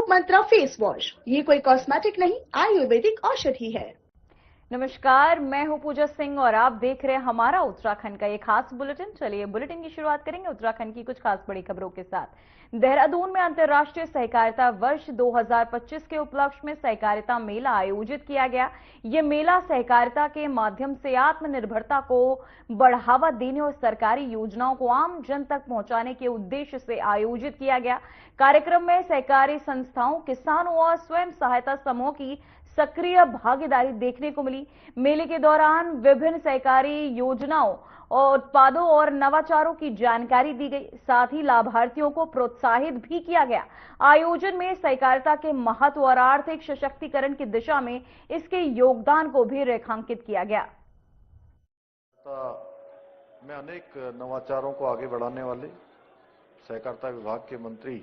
अशोक मंत्रा face wash, ये कोई cosmetic नहीं, आयुर्वेदिक औषधि है। नमस्कार, मैं हूं पूजा सिंह और आप देख रहे हैं हमारा उत्तराखंड का ये खास बुलेटिन। चलिए बुलेटिन की शुरुआत करेंगे उत्तराखंड की कुछ खास बड़ी खबरों के साथ। देहरादून में अंतर्राष्ट्रीय सहकारिता वर्ष 2025 के उपलक्ष्य में सहकारिता मेला आयोजित किया गया। ये मेला सहकारिता के माध्यम से आत्मनिर्भरता को बढ़ावा देने और सरकारी योजनाओं को आम जन तक पहुंचाने के उद्देश्य से आयोजित किया गया। कार्यक्रम में सहकारी संस्थाओं, किसानों और स्वयं सहायता समूह की सक्रिय भागीदारी देखने को मिली। मेले के दौरान विभिन्न सहकारी योजनाओं और उत्पादों और नवाचारों की जानकारी दी गई, साथ ही लाभार्थियों को प्रोत्साहित भी किया गया। आयोजन में सहकारिता के महत्व और आर्थिक सशक्तिकरण की दिशा में इसके योगदान को भी रेखांकित किया गया। में अनेक नवाचारों को आगे बढ़ाने वाले सहकारिता विभाग के मंत्री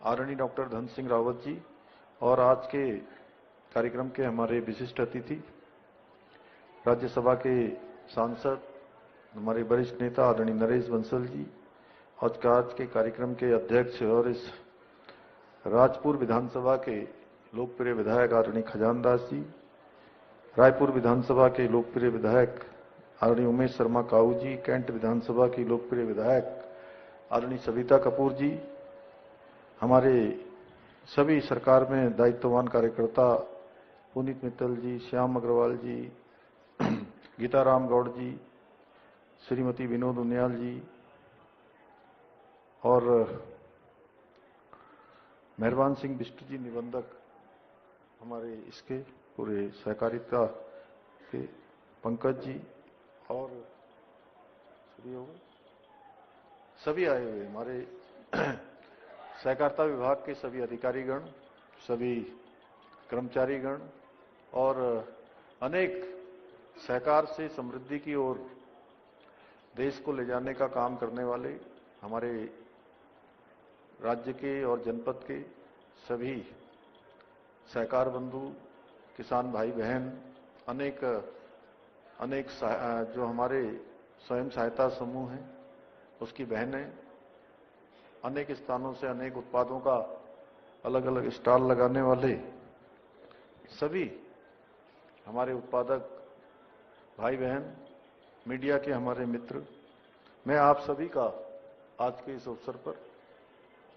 आदरणीय डॉक्टर धन सिंह रावत जी और आज के कार्यक्रम के हमारे विशिष्ट अतिथि राज्यसभा के सांसद हमारे वरिष्ठ नेता आदरणीय नरेश बंसल जी, आज के कार्यक्रम के अध्यक्ष और इस राजपुर विधानसभा के लोकप्रिय विधायक आदरणीय खजानदास जी, रायपुर विधानसभा के लोकप्रिय विधायक आदरणीय उमेश शर्मा काऊ जी, कैंट विधानसभा की लोकप्रिय विधायक आदरणीय सविता कपूर जी, हमारे सभी सरकार में दायित्ववान कार्यकर्ता पुनीत मित्तल जी, श्याम अग्रवाल जी, गीताराम गौड़ जी, श्रीमती विनोद उनियाल जी और मेहरबान सिंह बिष्ट जी निबंधक, हमारे इसके पूरे सहकारिता के पंकज जी और सभी आए हुए हमारे सहकारिता विभाग के सभी अधिकारीगण, सभी कर्मचारीगण और अनेक सहकार से समृद्धि की ओर देश को ले जाने का काम करने वाले हमारे राज्य के और जनपद के सभी सहकार बंधु, किसान भाई बहन, अनेक जो हमारे स्वयं सहायता समूह हैं उसकी बहनें, अनेक स्थानों से अनेक उत्पादों का अलग अलग स्टॉल लगाने वाले सभी हमारे उत्पादक भाई बहन, मीडिया के हमारे मित्र, मैं आप सभी का आज के इस अवसर पर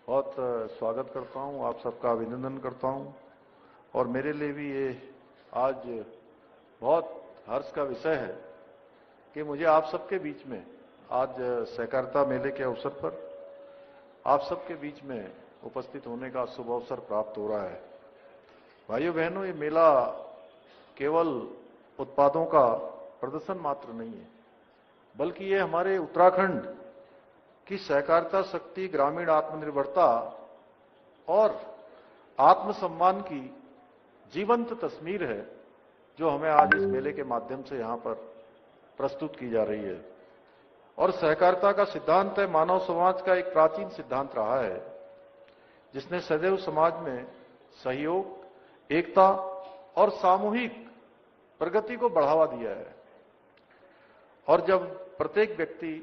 बहुत स्वागत करता हूं, आप सबका अभिनंदन करता हूं और मेरे लिए भी ये आज बहुत हर्ष का विषय है कि मुझे आप सबके बीच में आज सहकारिता मेले के अवसर पर आप सबके बीच में उपस्थित होने का शुभ अवसर प्राप्त हो रहा है। भाइयों बहनों, ये मेला केवल उत्पादों का प्रदर्शन मात्र नहीं है, बल्कि ये हमारे उत्तराखंड की सहकारिता शक्ति, ग्रामीण आत्मनिर्भरता और आत्मसम्मान की जीवंत तस्वीर है जो हमें आज इस मेले के माध्यम से यहां पर प्रस्तुत की जा रही है। और सहकारिता का सिद्धांत है मानव समाज का एक प्राचीन सिद्धांत रहा है जिसने सदैव समाज में सहयोग, एकता और सामूहिक प्रगति को बढ़ावा दिया है। और जब प्रत्येक व्यक्ति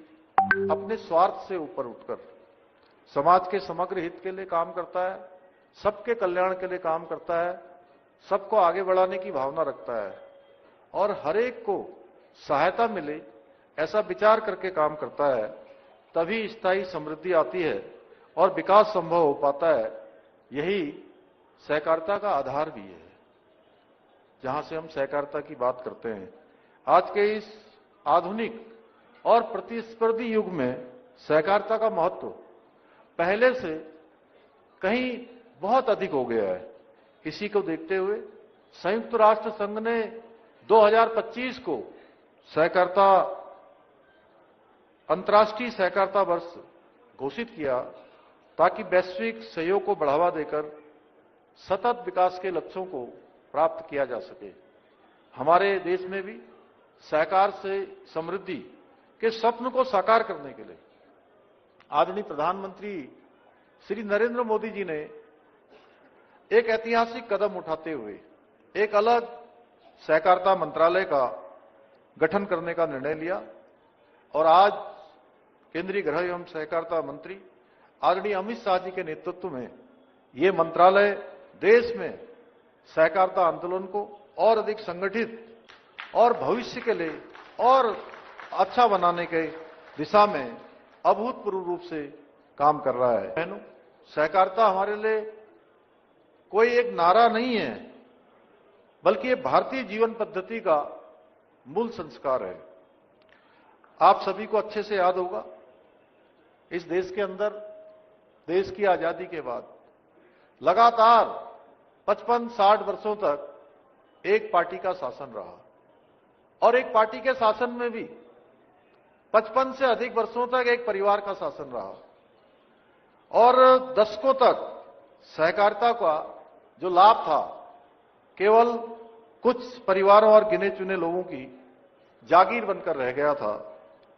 अपने स्वार्थ से ऊपर उठकर समाज के समग्र हित के लिए काम करता है, सबके कल्याण के लिए काम करता है, सबको आगे बढ़ाने की भावना रखता है और हर एक को सहायता मिले ऐसा विचार करके काम करता है, तभी स्थायी समृद्धि आती है और विकास संभव हो पाता है। यही सहकारिता का आधार भी है जहां से हम सहकारिता की बात करते हैं। आज के इस आधुनिक और प्रतिस्पर्धी युग में सहकारिता का महत्व पहले से कहीं बहुत अधिक हो गया है। इसी को देखते हुए संयुक्त राष्ट्र संघ ने 2025 को सहकारिता अंतर्राष्ट्रीय सहकारिता वर्ष घोषित किया ताकि वैश्विक सहयोग को बढ़ावा देकर सतत विकास के लक्ष्यों को प्राप्त किया जा सके। हमारे देश में भी सहकार से समृद्धि के स्वप्न को साकार करने के लिए आदरणीय प्रधानमंत्री श्री नरेंद्र मोदी जी ने एक ऐतिहासिक कदम उठाते हुए एक अलग सहकारिता मंत्रालय का गठन करने का निर्णय लिया और आज केंद्रीय गृह एवं सहकारिता मंत्री आदरणीय अमित शाह जी के नेतृत्व में ये मंत्रालय देश में सहकारिता आंदोलन को और अधिक संगठित और भविष्य के लिए और अच्छा बनाने के दिशा में अभूतपूर्व रूप से काम कर रहा है। बहनों, सहकारिता हमारे लिए कोई एक नारा नहीं है, बल्कि ये भारतीय जीवन पद्धति का मूल संस्कार है। आप सभी को अच्छे से याद होगा, इस देश के अंदर देश की आजादी के बाद लगातार 55-60 वर्षों तक एक पार्टी का शासन रहा और एक पार्टी के शासन में भी 55 से अधिक वर्षों तक एक परिवार का शासन रहा और दशकों तक सहकारिता का जो लाभ था केवल कुछ परिवारों और गिने चुने लोगों की जागीर बनकर रह गया था।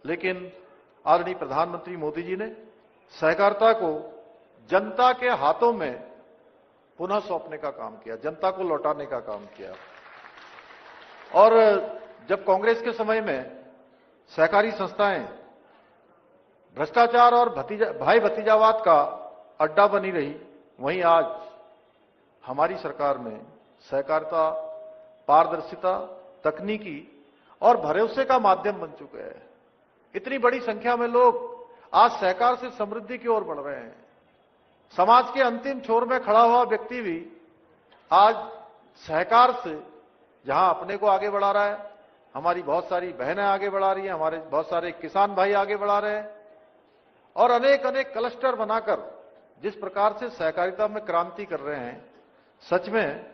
लेकिन आदरणीय प्रधानमंत्री मोदी जी ने सहकारिता को जनता के हाथों में पुनः सौंपने का काम किया, जनता को लौटाने का काम किया। और जब कांग्रेस के समय में सहकारी संस्थाएं भ्रष्टाचार और भाई भतीजावाद का अड्डा बनी रही, वहीं आज हमारी सरकार में सहकारिता पारदर्शिता, तकनीकी और भरोसे का माध्यम बन चुके हैं। इतनी बड़ी संख्या में लोग आज सहकार से समृद्धि की ओर बढ़ रहे हैं। समाज के अंतिम छोर में खड़ा हुआ व्यक्ति भी आज सहकार से जहां अपने को आगे बढ़ा रहा है, हमारी बहुत सारी बहनें आगे बढ़ा रही हैं, हमारे बहुत सारे किसान भाई आगे बढ़ा रहे हैं और अनेक अनेक क्लस्टर बनाकर जिस प्रकार से सहकारिता में क्रांति कर रहे हैं, सच में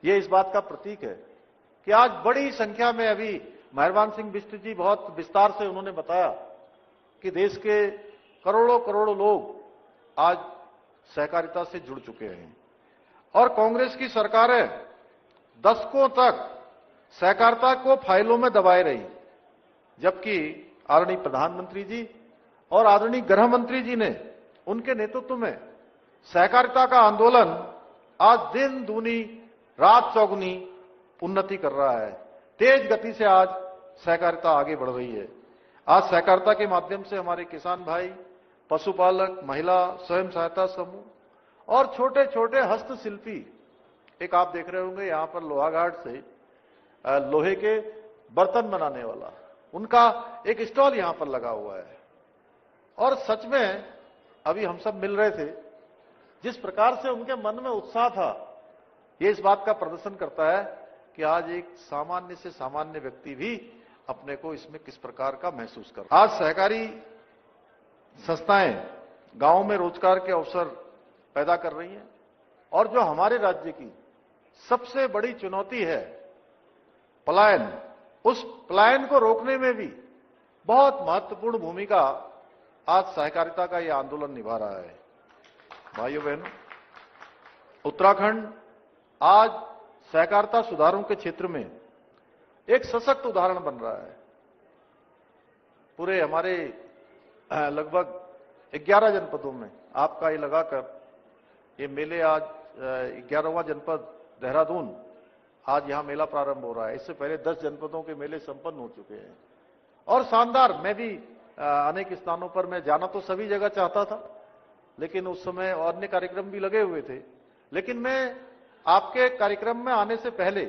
ये इस बात का प्रतीक है कि आज बड़ी संख्या में, अभी मेहरबान सिंह बिष्ट जी बहुत विस्तार से उन्होंने बताया कि देश के करोड़ों करोड़ों लोग आज सहकारिता से जुड़ चुके हैं और कांग्रेस की सरकारें दशकों तक सहकारिता को फाइलों में दबाए रही, जबकि आदरणीय प्रधानमंत्री जी और आदरणीय गृह मंत्री जी ने उनके नेतृत्व में सहकारिता का आंदोलन आज दिन दूनी रात चौगुनी उन्नति कर रहा है। तेज गति से आज सहकारिता आगे बढ़ रही है। आज सहकारिता के माध्यम से हमारे किसान भाई, पशुपालक, महिला स्वयं सहायता समूह और छोटे छोटे हस्तशिल्पी, एक आप देख रहे होंगे यहां पर लोहाघाट से लोहे के बर्तन बनाने वाला, उनका एक स्टॉल यहां पर लगा हुआ है। और सच में अभी हम सब मिल रहे थे, जिस प्रकार से उनके मन में उत्साह था, ये इस बात का प्रदर्शन करता है कि आज एक सामान्य से सामान्य व्यक्ति भी अपने को इसमें किस प्रकार का महसूस कर। आज सहकारी संस्थाएं गांव में रोजगार के अवसर पैदा कर रही हैं और जो हमारे राज्य की सबसे बड़ी चुनौती है पलायन, उस पलायन को रोकने में भी बहुत महत्वपूर्ण भूमिका आज सहकारिता का यह आंदोलन निभा रहा है। भाइयों बहनों, उत्तराखंड आज सहकारिता सुधारों के क्षेत्र में एक सशक्त उदाहरण बन रहा है। पूरे हमारे लगभग 11 जनपदों में आपका ये लगाकर ये मेले, आज 11वां जनपद देहरादून, आज यहां मेला प्रारंभ हो रहा है। इससे पहले 10 जनपदों के मेले संपन्न हो चुके हैं और शानदार। मैं भी अनेक स्थानों पर मैं जाना तो सभी जगह चाहता था, लेकिन उस समय अन्य कार्यक्रम भी लगे हुए थे। लेकिन मैं आपके कार्यक्रम में आने से पहले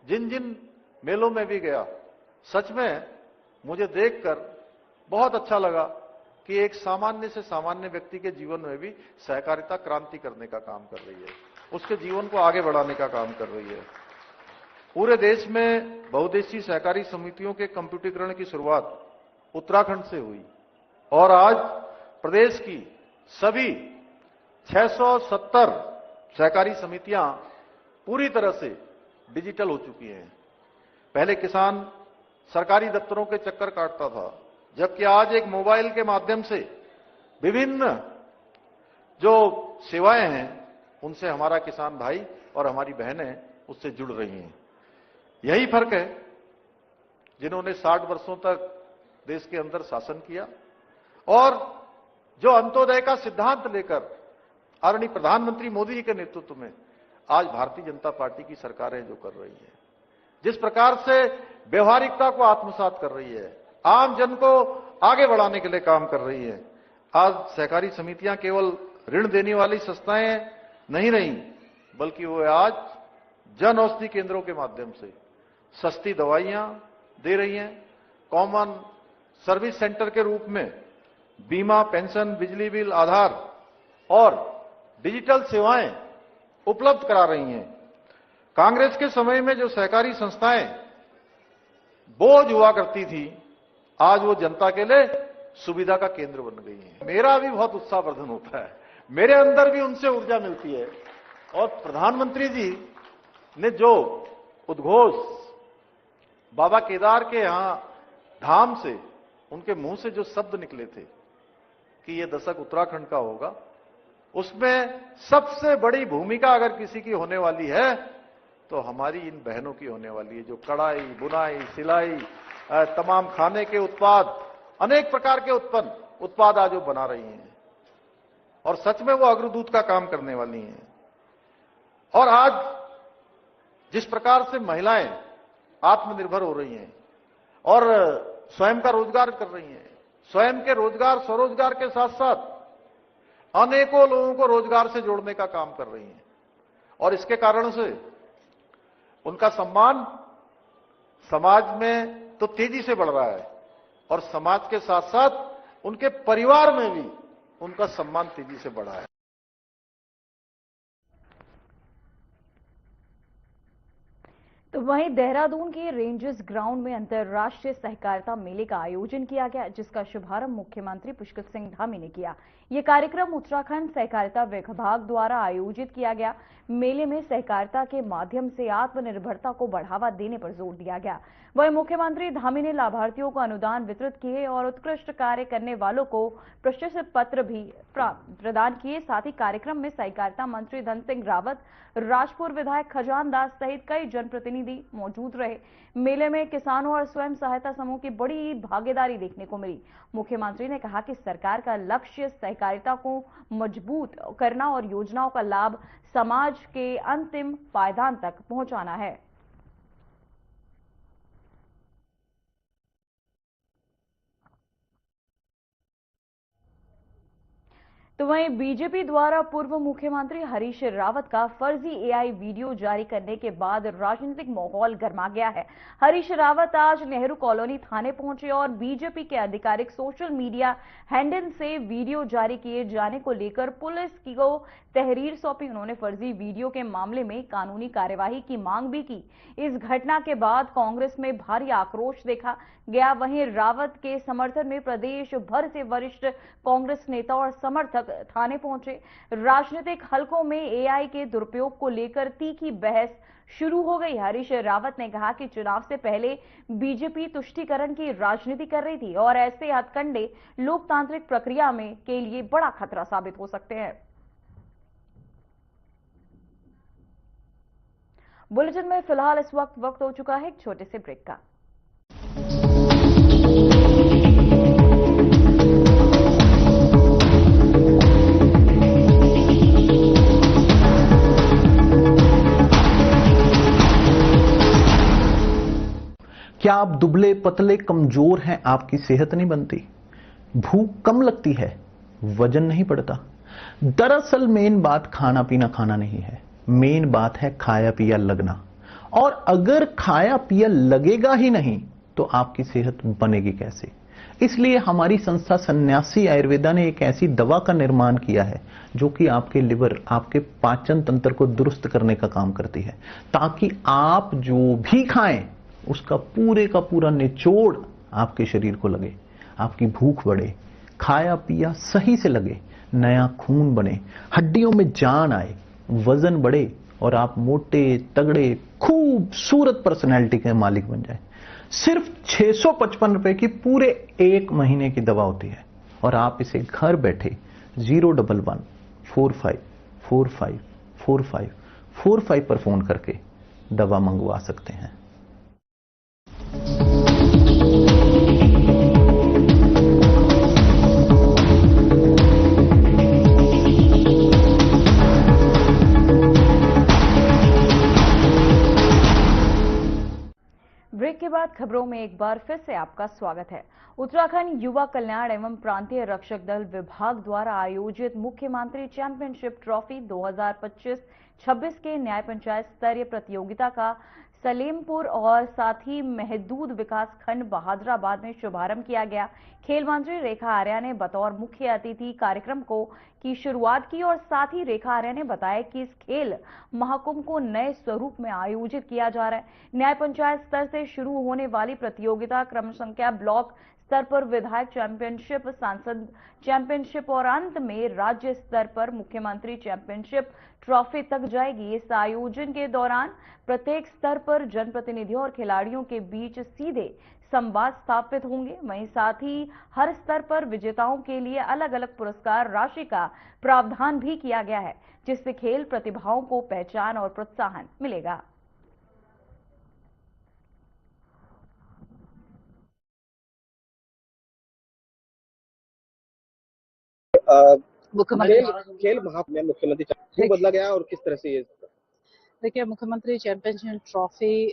जिन जिन मेलों में भी गया, सच में मुझे देखकर बहुत अच्छा लगा कि एक सामान्य से सामान्य व्यक्ति के जीवन में भी सहकारिता क्रांति करने का काम कर रही है, उसके जीवन को आगे बढ़ाने का काम कर रही है। पूरे देश में बहुउद्देशीय सहकारी समितियों के कंप्यूटरीकरण की शुरुआत उत्तराखंड से हुई और आज प्रदेश की सभी 670 सहकारी समितियां पूरी तरह से डिजिटल हो चुकी हैं। पहले किसान सरकारी दफ्तरों के चक्कर काटता था, जबकि आज एक मोबाइल के माध्यम से विभिन्न जो सेवाएं हैं उनसे हमारा किसान भाई और हमारी बहनें उससे जुड़ रही हैं। यही फर्क है जिन्होंने 60 वर्षों तक देश के अंदर शासन किया और जो अंत्योदय का सिद्धांत लेकर आदरणीय प्रधानमंत्री मोदी जी के नेतृत्व में आज भारतीय जनता पार्टी की सरकारें जो कर रही है, जिस प्रकार से व्यवहारिकता को आत्मसात कर रही है, आम जन को आगे बढ़ाने के लिए काम कर रही है। आज सहकारी समितियां केवल ऋण देने वाली संस्थाएं नहीं रही, बल्कि वो आज जन औषधि केंद्रों के माध्यम से सस्ती दवाइयां दे रही हैं, कॉमन सर्विस सेंटर के रूप में बीमा, पेंशन, बिजली बिल, आधार और डिजिटल सेवाएं उपलब्ध करा रही हैं। कांग्रेस के समय में जो सहकारी संस्थाएं बोझ हुआ करती थी, आज वो जनता के लिए सुविधा का केंद्र बन गई है। मेरा भी बहुत उत्साहवर्धन होता है, मेरे अंदर भी उनसे ऊर्जा मिलती है। और प्रधानमंत्री जी ने जो उद्घोष बाबा केदार के यहां धाम से, उनके मुंह से जो शब्द निकले थे कि ये दशक उत्तराखंड का होगा, उसमें सबसे बड़ी भूमिका अगर किसी की होने वाली है तो हमारी इन बहनों की होने वाली है, जो कढ़ाई, बुनाई, सिलाई, तमाम खाने के उत्पाद, अनेक प्रकार के उत्पाद आज वो बना रही हैं और सच में वो अग्रदूत का काम करने वाली हैं। और आज जिस प्रकार से महिलाएं आत्मनिर्भर हो रही हैं और स्वयं का रोजगार कर रही हैं, स्वयं के रोजगार, स्वरोजगार के साथ साथ अनेकों लोगों को रोजगार से जोड़ने का काम कर रही हैं, और इसके कारण से उनका सम्मान समाज में तो तेजी से बढ़ रहा है और समाज के साथ साथ उनके परिवार में भी उनका सम्मान तेजी से बढ़ा है। तो वहीं देहरादून के रेंजर्स ग्राउंड में अंतर्राष्ट्रीय सहकारिता मेले का आयोजन किया गया, जिसका शुभारंभ मुख्यमंत्री पुष्कर सिंह धामी ने किया। यह कार्यक्रम उत्तराखंड सहकारिता विभाग द्वारा आयोजित किया गया। मेले में सहकारिता के माध्यम से आत्मनिर्भरता को बढ़ावा देने पर जोर दिया गया। वहीं मुख्यमंत्री धामी ने लाभार्थियों को अनुदान वितरित किए और उत्कृष्ट कार्य करने वालों को प्रशस्ति पत्र भी प्रदान किए। साथ ही कार्यक्रम में सहकारिता मंत्री धन सिंह रावत, राजपुर विधायक खजान दास सहित कई जनप्रतिनिधि मौजूद रहे। मेले में किसानों और स्वयं सहायता समूह की बड़ी भागीदारी देखने को मिली। मुख्यमंत्री ने कहा कि सरकार का लक्ष्य सहकारिता को मजबूत करना और योजनाओं का लाभ समाज के अंतिम पायदान तक पहुंचाना है। तो वहीं बीजेपी द्वारा पूर्व मुख्यमंत्री हरीश रावत का फर्जी एआई वीडियो जारी करने के बाद राजनीतिक माहौल गर्मा गया है। हरीश रावत आज नेहरू कॉलोनी थाने पहुंचे और बीजेपी के आधिकारिक सोशल मीडिया हैंडल से वीडियो जारी किए जाने को लेकर पुलिस को तहरीर सौंपी। उन्होंने फर्जी वीडियो के मामले में कानूनी कार्यवाही की मांग भी की। इस घटना के बाद कांग्रेस में भारी आक्रोश देखा गया। वहीं रावत के समर्थन में प्रदेश भर से वरिष्ठ कांग्रेस नेता और समर्थक थाने पहुंचे। राजनीतिक हलकों में एआई के दुरुपयोग को लेकर तीखी बहस शुरू हो गई। हरीश रावत ने कहा कि चुनाव से पहले बीजेपी तुष्टीकरण की राजनीति कर रही थी और ऐसे हथकंडे लोकतांत्रिक प्रक्रिया में के लिए बड़ा खतरा साबित हो सकते हैं। बुलेटिन में फिलहाल इस वक्त हो चुका है एक छोटे से ब्रेक का। क्या आप दुबले पतले कमजोर हैं? आपकी सेहत नहीं बनती, भूख कम लगती है, वजन नहीं बढ़ता? दरअसल मेन बात खाना पीना खाना नहीं है, मेन बात है खाया पिया लगना। और अगर खाया पिया लगेगा ही नहीं तो आपकी सेहत बनेगी कैसे? इसलिए हमारी संस्था सन्यासी आयुर्वेदा ने एक ऐसी दवा का निर्माण किया है जो कि आपके लिवर, आपके पाचन तंत्र को दुरुस्त करने का काम करती है, ताकि आप जो भी खाएं उसका पूरे का पूरा निचोड़ आपके शरीर को लगे, आपकी भूख बढ़े, खाया पिया सही से लगे, नया खून बने, हड्डियों में जान आए, वजन बढ़े और आप मोटे तगड़े खूबसूरत पर्सनैलिटी के मालिक बन जाए। सिर्फ 655 रुपए की पूरे 1 महीने की दवा होती है और आप इसे घर बैठे 01145454545 पर फोन करके दवा मंगवा सकते हैं। ब्रेक के बाद खबरों में एक बार फिर से आपका स्वागत है। उत्तराखंड युवा कल्याण एवं प्रांतीय रक्षक दल विभाग द्वारा आयोजित मुख्यमंत्री चैंपियनशिप ट्रॉफी 2025-26 के न्याय पंचायत स्तरीय प्रतियोगिता का सलेमपुर और साथ ही महदूद विकास खंड बहादुराबाद में शुभारंभ किया गया। खेल मंत्री रेखा आर्या ने बतौर मुख्य अतिथि कार्यक्रम की शुरुआत की और साथ ही रेखा आर्या ने बताया कि इस खेल महाकुंभ को नए स्वरूप में आयोजित किया जा रहा है। न्याय पंचायत स्तर से शुरू होने वाली प्रतियोगिता क्रम संख्या ब्लॉक स्तर पर विधायक चैंपियनशिप, सांसद चैंपियनशिप और अंत में राज्य स्तर पर मुख्यमंत्री चैंपियनशिप ट्रॉफी तक जाएगी। इस आयोजन के दौरान प्रत्येक स्तर पर जनप्रतिनिधियों और खिलाड़ियों के बीच सीधे संवाद स्थापित होंगे। वहीं साथ ही हर स्तर पर विजेताओं के लिए अलग अलग पुरस्कार राशि का प्रावधान भी किया गया है, जिससे खेल प्रतिभाओं को पहचान और प्रोत्साहन मिलेगा। खेल महाकुंभ में मुख्यमंत्री क्यों बदला गया और किस तरह से ये? देखिए, मुख्यमंत्री चैंपियनशिप ट्रॉफी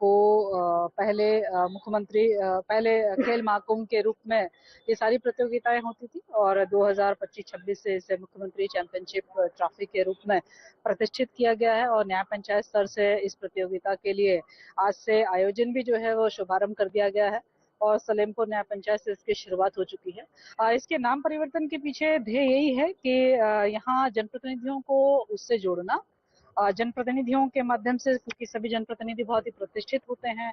पहले मुख्यमंत्री पहले खेल महाकुंभ के रूप में ये सारी प्रतियोगिताएं होती थी और 2025-26 से इसे मुख्यमंत्री चैंपियनशिप ट्रॉफी के रूप में प्रतिष्ठित किया गया है और न्याय पंचायत स्तर से इस प्रतियोगिता के लिए आज से आयोजन भी जो है वो शुभारंभ कर दिया गया है और सलेमपुर न्याय पंचायत से इसकी शुरुआत हो चुकी है। इसके नाम परिवर्तन के पीछे ध्येय यही है कि यहाँ जनप्रतिनिधियों को उससे जोड़ना, जनप्रतिनिधियों के माध्यम से, क्योंकि सभी जनप्रतिनिधि बहुत ही प्रतिष्ठित होते हैं,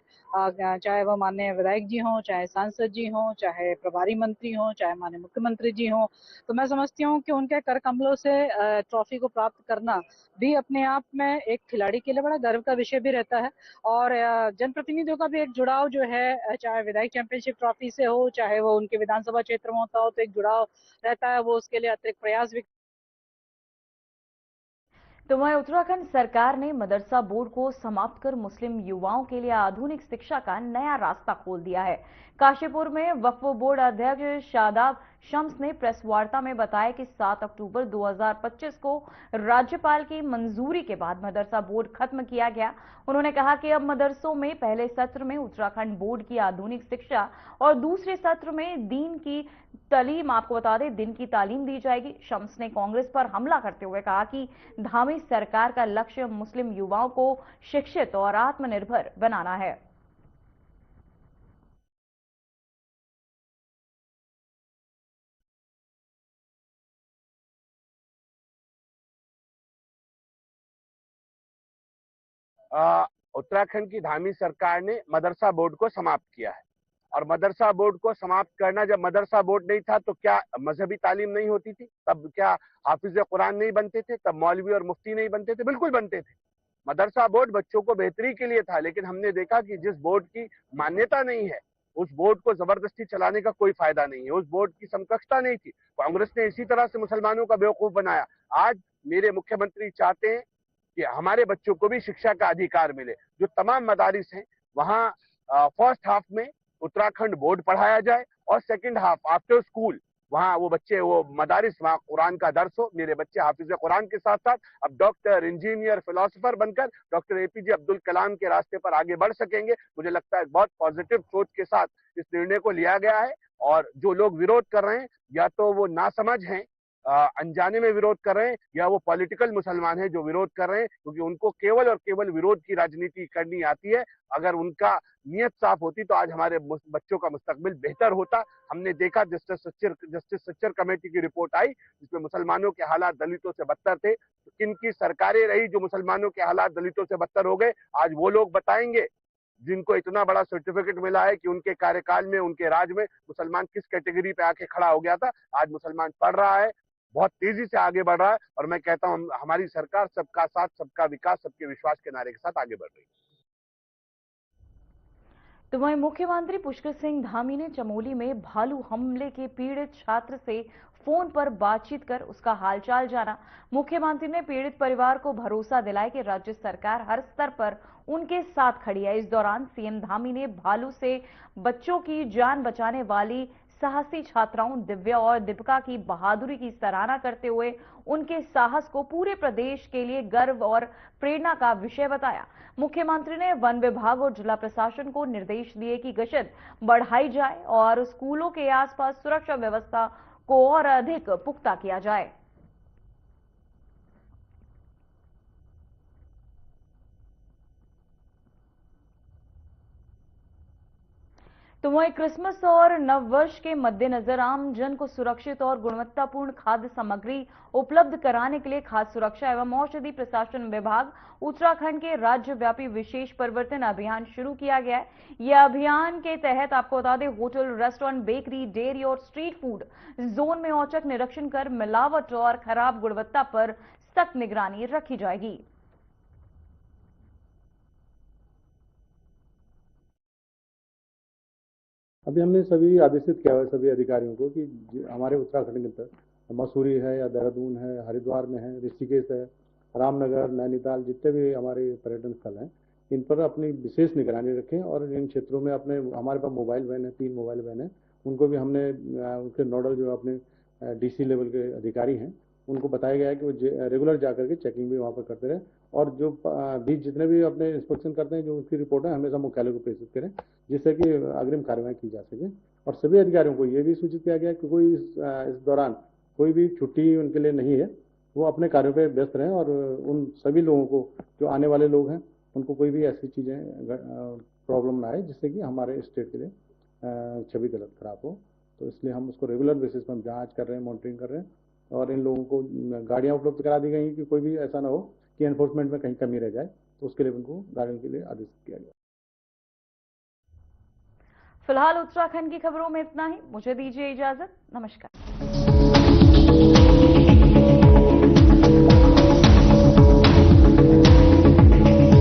चाहे वो माननीय विधायक जी हों, चाहे सांसद जी हों, चाहे प्रभारी मंत्री हों, चाहे माननीय मुख्यमंत्री जी हों। तो मैं समझती हूँ कि उनके कर कमलों से ट्रॉफी को प्राप्त करना भी अपने आप में एक खिलाड़ी के लिए बड़ा गर्व का विषय भी रहता है और जनप्रतिनिधियों का भी एक जुड़ाव जो है, चाहे विधायक चैंपियनशिप ट्रॉफी से हो, चाहे वो उनके विधानसभा क्षेत्र में होता हो, तो एक जुड़ाव रहता है। वो उसके लिए अतिरिक्त प्रयास भी। तो वहीं उत्तराखंड सरकार ने मदरसा बोर्ड को समाप्त कर मुस्लिम युवाओं के लिए आधुनिक शिक्षा का नया रास्ता खोल दिया है। काशीपुर में वक्फ बोर्ड अध्यक्ष शादाब शम्स ने प्रेस वार्ता में बताया कि 7 अक्टूबर 2025 को राज्यपाल की मंजूरी के बाद मदरसा बोर्ड खत्म किया गया। उन्होंने कहा कि अब मदरसों में पहले सत्र में उत्तराखंड बोर्ड की आधुनिक शिक्षा और दूसरे सत्र में दीन की तालीम, आपको बता दें, दिन की तालीम दी जाएगी। शम्स ने कांग्रेस पर हमला करते हुए कहा कि धामी सरकार का लक्ष्य मुस्लिम युवाओं को शिक्षित और आत्मनिर्भर बनाना है। उत्तराखंड की धामी सरकार ने मदरसा बोर्ड को समाप्त किया है और मदरसा बोर्ड को समाप्त करना, जब मदरसा बोर्ड नहीं था तो क्या मजहबी तालीम नहीं होती थी? तब क्या हाफिज कुरान नहीं बनते थे? तब मौलवी और मुफ्ती नहीं बनते थे? बिल्कुल बनते थे। मदरसा बोर्ड बच्चों को बेहतरी के लिए था, लेकिन हमने देखा कि जिस बोर्ड की मान्यता नहीं है उस बोर्ड को जबरदस्ती चलाने का कोई फायदा नहीं है। उस बोर्ड की समकक्षता नहीं थी। कांग्रेस ने इसी तरह से मुसलमानों का बेवकूफ बनाया। आज मेरे मुख्यमंत्री चाहते हैं कि हमारे बच्चों को भी शिक्षा का अधिकार मिले। जो तमाम मदारिस हैं वहां फर्स्ट हाफ में उत्तराखंड बोर्ड पढ़ाया जाए और सेकंड हाफ आफ्टर स्कूल वहां वो बच्चे, वो मदारिस, वहां कुरान का दर्स हो। मेरे बच्चे हाफिज कुरान के साथ साथ अब डॉक्टर, इंजीनियर, फिलोसोफर बनकर डॉक्टर एपीजे अब्दुल कलाम के रास्ते पर आगे बढ़ सकेंगे। मुझे लगता है बहुत पॉजिटिव सोच के साथ इस निर्णय को लिया गया है और जो लोग विरोध कर रहे हैं या तो वो नासमझ हैं, अनजाने में विरोध कर रहे हैं, या वो पॉलिटिकल मुसलमान हैं जो विरोध कर रहे हैं, क्योंकि उनको केवल और केवल विरोध की राजनीति करनी आती है। अगर उनका नियत साफ होती तो आज हमारे बच्चों का मुस्तकबिल बेहतर होता। हमने देखा जस्टिस सच्चर कमेटी की रिपोर्ट आई जिसमें मुसलमानों के हालात दलितों से बदतर थे। तो किन की सरकारें रही जो मुसलमानों के हालात दलितों से बदतर हो गए? आज वो लोग बताएंगे जिनको इतना बड़ा सर्टिफिकेट मिला है कि उनके कार्यकाल में, उनके राज में मुसलमान किस कैटेगरी पे आके खड़ा हो गया था। आज मुसलमान पढ़ रहा है, बहुत तेजी से आगे बढ़ रहा है और मैं कहता हूं हमारी सरकार सबका साथ, सबका विकास, सबके विश्वास के नारे के साथ आगे बढ़ रही है। तो वहीं मुख्यमंत्री पुष्कर सिंह धामी ने चमोली में भालू हमले के पीड़ित छात्र से फोन पर बातचीत कर उसका हालचाल जाना। मुख्यमंत्री ने पीड़ित परिवार को भरोसा दिलाया कि राज्य सरकार हर स्तर पर उनके साथ खड़ी है। इस दौरान सीएम धामी ने भालू से बच्चों की जान बचाने वाली साहसी छात्राओं दिव्या और दीपिका की बहादुरी की सराहना करते हुए उनके साहस को पूरे प्रदेश के लिए गर्व और प्रेरणा का विषय बताया। मुख्यमंत्री ने वन विभाग और जिला प्रशासन को निर्देश दिए कि गश्त बढ़ाई जाए और स्कूलों के आसपास सुरक्षा व्यवस्था को और अधिक पुख्ता किया जाए। तो वहीं क्रिसमस और नववर्ष के मद्देनजर आमजन को सुरक्षित और गुणवत्तापूर्ण खाद्य सामग्री उपलब्ध कराने के लिए खाद्य सुरक्षा एवं औषधि प्रशासन विभाग उत्तराखंड के राज्यव्यापी विशेष परिवर्तन अभियान शुरू किया गया है। यह अभियान के तहत आपको बता दें, होटल, रेस्टोरेंट, बेकरी, डेयरी और स्ट्रीट फूड जोन में औचक निरीक्षण कर मिलावट और खराब गुणवत्ता पर सख्त निगरानी रखी जाएगी। अभी हमने सभी आदेशित किया है सभी अधिकारियों को कि हमारे उत्तराखंड के अंदर मसूरी है या देहरादून है, हरिद्वार में है, ऋषिकेश है, रामनगर, नैनीताल, जितने भी हमारे पर्यटन स्थल हैं, इन पर अपनी विशेष निगरानी रखें और इन क्षेत्रों में अपने हमारे पास मोबाइल वैन है, 3 मोबाइल वैन है, उनको भी हमने उनके नोडल जो अपने डीसी लेवल के अधिकारी हैं उनको बताया गया है कि वो रेगुलर जाकर के चेकिंग भी वहाँ पर करते रहे और जो भी जितने भी अपने इंस्पेक्शन करते हैं जो उसकी रिपोर्ट है हमेशा मुख्यालय को प्रेषित करें जिससे कि अग्रिम कार्रवाई की जा सके। और सभी अधिकारियों को ये भी सूचित किया गया कि कोई इस दौरान कोई भी छुट्टी उनके लिए नहीं है, वो अपने कार्यों पर व्यस्त रहें और उन सभी लोगों को जो आने वाले लोग हैं उनको कोई भी ऐसी चीज़ें प्रॉब्लम ना आए जिससे कि हमारे स्टेट के लिए छवि गलत खराब हो। तो इसलिए हम उसको रेगुलर बेसिस पर जांच कर रहे हैं, मॉनिटरिंग कर रहे हैं और इन लोगों को गाड़ियां उपलब्ध करा दी गई कि कोई भी ऐसा ना हो कि एनफोर्समेंट में कहीं कमी रह जाए, तो उसके लिए उनको गाड़ियों के लिए आदेशित किया गया। फिलहाल उत्तराखंड की खबरों में इतना ही। मुझे दीजिए इजाजत। नमस्कार।